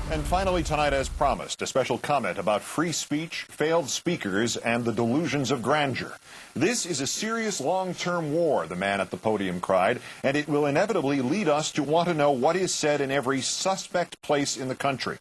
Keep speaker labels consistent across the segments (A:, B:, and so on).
A: And finally tonight, as promised, a special comment about free speech, failed speakers, and the delusions of grandeur. This is a serious long-term war, the man at the podium cried, and it will inevitably lead us to want to know what is said in every suspect place in the country.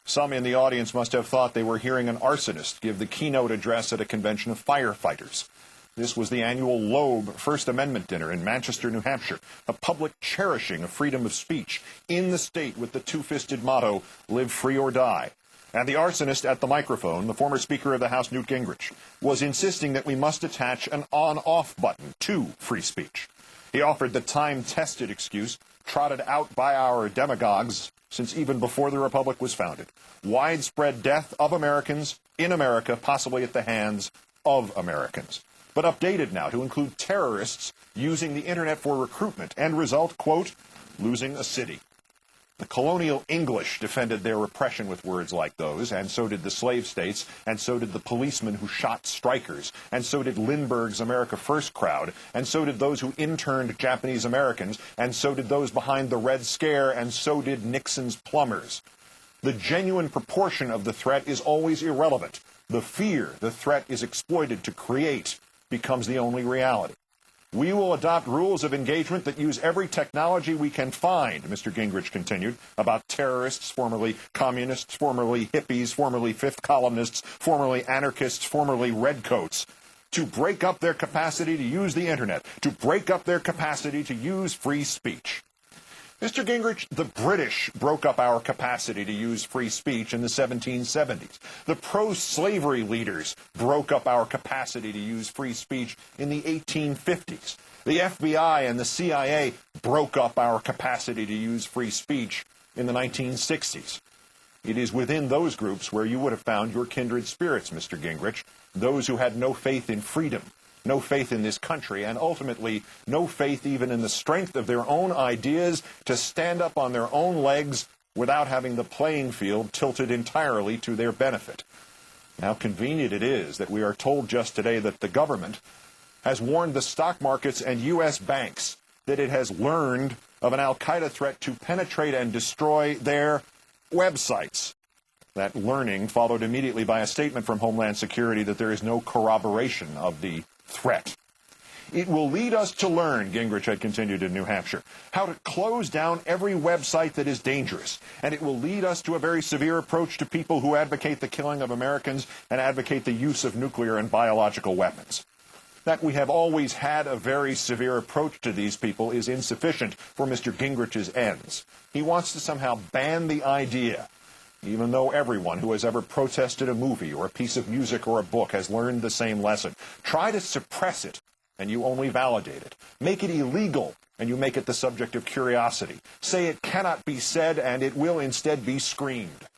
A: Some in the audience must have thought they were hearing an arsonist give the keynote address at a convention of firefighters. This was the annual Loeb First Amendment dinner in Manchester, New Hampshire, a public cherishing of freedom of speech in the state with the two-fisted motto, live free or die. And the arsonist at the microphone, the former Speaker of the House, Newt Gingrich, was insisting that we must attach an on-off button to free speech. He offered the time-tested excuse trotted out by our demagogues since even before the Republic was founded. Widespread death of Americans in America, possibly at the hands of Americans. But updated now to include terrorists using the internet for recruitment and result, quote, losing a city. The colonial English defended their repression with words like those, and so did the slave states, and so did the policemen who shot strikers, and so did Lindbergh's America First crowd, and so did those who interned Japanese Americans, and so did those behind the Red Scare, and so did Nixon's plumbers. The genuine proportion of the threat is always irrelevant. The fear the threat is exploited to create becomes the only reality. We will adopt rules of engagement that use every technology we can find, Mr. Gingrich continued, about terrorists, formerly communists, formerly hippies, formerly fifth columnists, formerly anarchists, formerly redcoats, to break up their capacity to use the internet, to break up their capacity to use free speech. Mr. Gingrich, the British broke up our capacity to use free speech in the 1770s. The pro-slavery leaders broke up our capacity to use free speech in the 1850s. The FBI and the CIA broke up our capacity to use free speech in the 1960s. It is within those groups where you would have found your kindred spirits, Mr. Gingrich, those who had no faith in freedom, no faith in this country, and ultimately no faith even in the strength of their own ideas to stand up on their own legs without having the playing field tilted entirely to their benefit. How convenient it is that we are told just today that the government has warned the stock markets and U.S. banks that it has learned of an al-Qaeda threat to penetrate and destroy their websites. That learning followed immediately by a statement from Homeland Security that there is no corroboration of the threat. It will lead us to learn, Gingrich had continued in New Hampshire, how to close down every website that is dangerous. And it will lead us to a very severe approach to people who advocate the killing of Americans and advocate the use of nuclear and biological weapons. That we have always had a very severe approach to these people is insufficient for Mr. Gingrich's ends. He wants to somehow ban the idea, even though everyone who has ever protested a movie or a piece of music or a book has learned the same lesson. Try to suppress it, and you only validate it. Make it illegal, and you make it the subject of curiosity. Say it cannot be said, and it will instead be screamed.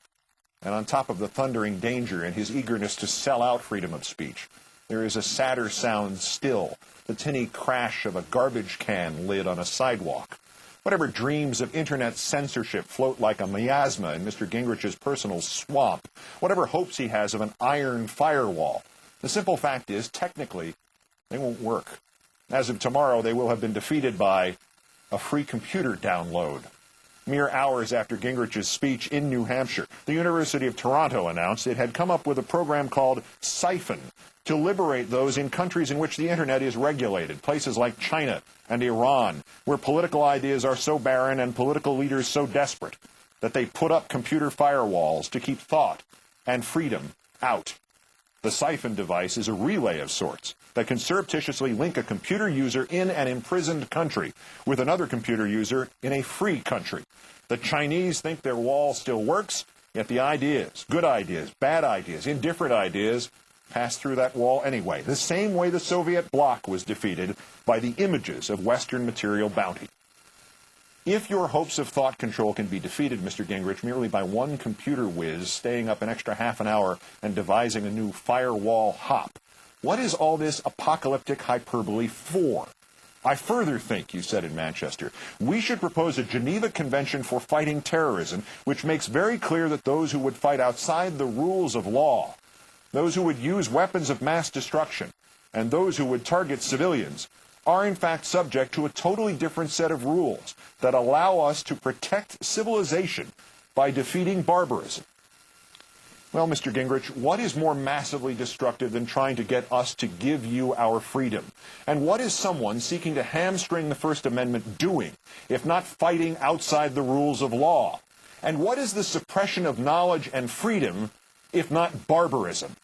A: And on top of the thundering danger and his eagerness to sell out freedom of speech, there is a sadder sound still, the tinny crash of a garbage can lid on a sidewalk. Whatever dreams of internet censorship float like a miasma in Mr. Gingrich's personal swamp, whatever hopes he has of an iron firewall, the simple fact is, technically, they won't work. As of tomorrow, they will have been defeated by a free computer download. Mere hours after Gingrich's speech in New Hampshire, the University of Toronto announced it had come up with a program called Siphon to liberate those in countries in which the internet is regulated, places like China and Iran, where political ideas are so barren and political leaders so desperate that they put up computer firewalls to keep thought and freedom out. The Siphon device is a relay of sorts that can surreptitiously link a computer user in an imprisoned country with another computer user in a free country. The Chinese think their wall still works, yet the ideas, good ideas, bad ideas, indifferent ideas, pass through that wall anyway, the same way the Soviet bloc was defeated by the images of Western material bounty. If your hopes of thought control can be defeated, Mr. Gingrich, merely by one computer whiz staying up an extra half an hour and devising a new firewall hop, what is all this apocalyptic hyperbole for? I further think, you said in Manchester, we should propose a Geneva Convention for fighting terrorism, which makes very clear that those who would fight outside the rules of law, those who would use weapons of mass destruction, and those who would target civilians are in fact subject to a totally different set of rules that allow us to protect civilization by defeating barbarism. Well, Mr. Gingrich, what is more massively destructive than trying to get us to give you our freedom? And what is someone seeking to hamstring the First Amendment doing, if not fighting outside the rules of law? And what is the suppression of knowledge and freedom, if not barbarism?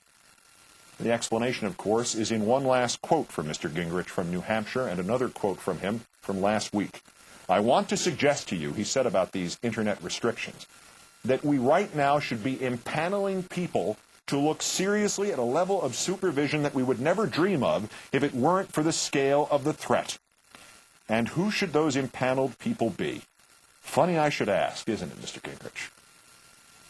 A: The explanation, of course, is in one last quote from Mr. Gingrich from New Hampshire and another quote from him from last week. I want to suggest to you, he said about these internet restrictions, that we right now should be impaneling people to look seriously at a level of supervision that we would never dream of if it weren't for the scale of the threat. And who should those impaneled people be? Funny I should ask, isn't it, Mr. Gingrich?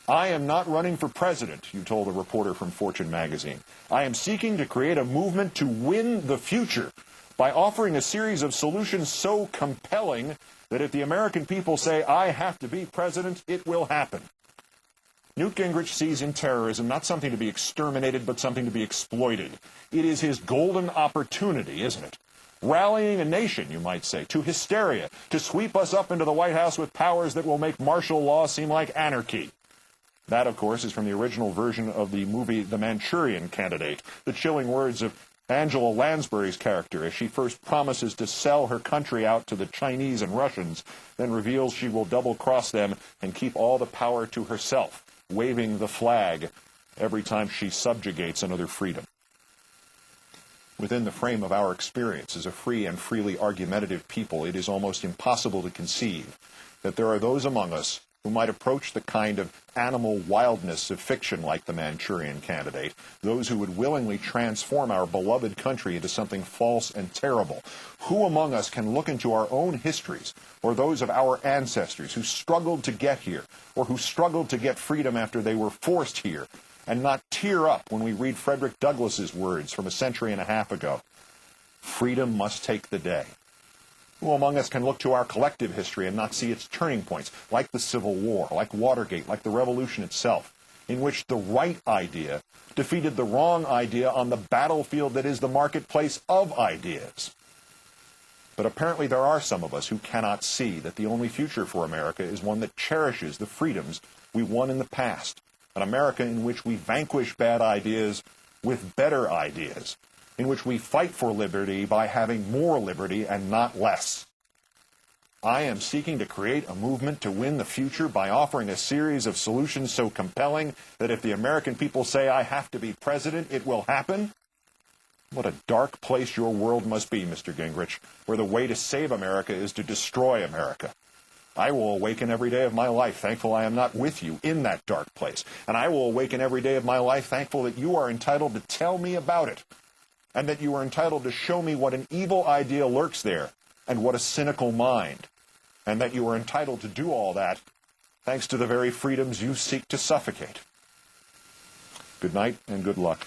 A: I am not running for president, you told a reporter from Fortune magazine. I am seeking to create a movement to win the future by offering a series of solutions so compelling that if the American people say, I have to be president, it will happen. Newt Gingrich sees in terrorism not something to be exterminated, but something to be exploited. It is his golden opportunity, isn't it? Rallying a nation, you might say, to hysteria, to sweep us up into the White House with powers that will make martial law seem like anarchy. That, of course, is from the original version of the movie The Manchurian Candidate, the chilling words of Angela Lansbury's character as she first promises to sell her country out to the Chinese and Russians, then reveals she will double-cross them and keep all the power to herself, waving the flag every time she subjugates another freedom. Within the frame of our experience as a free and freely argumentative people, it is almost impossible to conceive that there are those among us who might approach the kind of animal wildness of fiction like The Manchurian Candidate, those who would willingly transform our beloved country into something false and terrible. Who among us can look into our own histories, or those of our ancestors who struggled to get here, or who struggled to get freedom after they were forced here, and not tear up when we read Frederick Douglass's words from a century and a half ago? Freedom must take the day. Who among us can look to our collective history and not see its turning points, like the Civil War, like Watergate, like the Revolution itself, in which the right idea defeated the wrong idea on the battlefield that is the marketplace of ideas? But apparently there are some of us who cannot see that the only future for America is one that cherishes the freedoms we won in the past, an America in which we vanquish bad ideas with better ideas, in which we fight for liberty by having more liberty and not less. I am seeking to create a movement to win the future by offering a series of solutions so compelling that if the American people say I have to be president, it will happen. What a dark place your world must be, Mr. Gingrich, where the way to save America is to destroy America. I will awaken every day of my life thankful I am not with you in that dark place. And I will awaken every day of my life thankful that you are entitled to tell me about it, and that you are entitled to show me what an evil idea lurks there and what a cynical mind, and that you are entitled to do all that thanks to the very freedoms you seek to suffocate. Good night and good luck.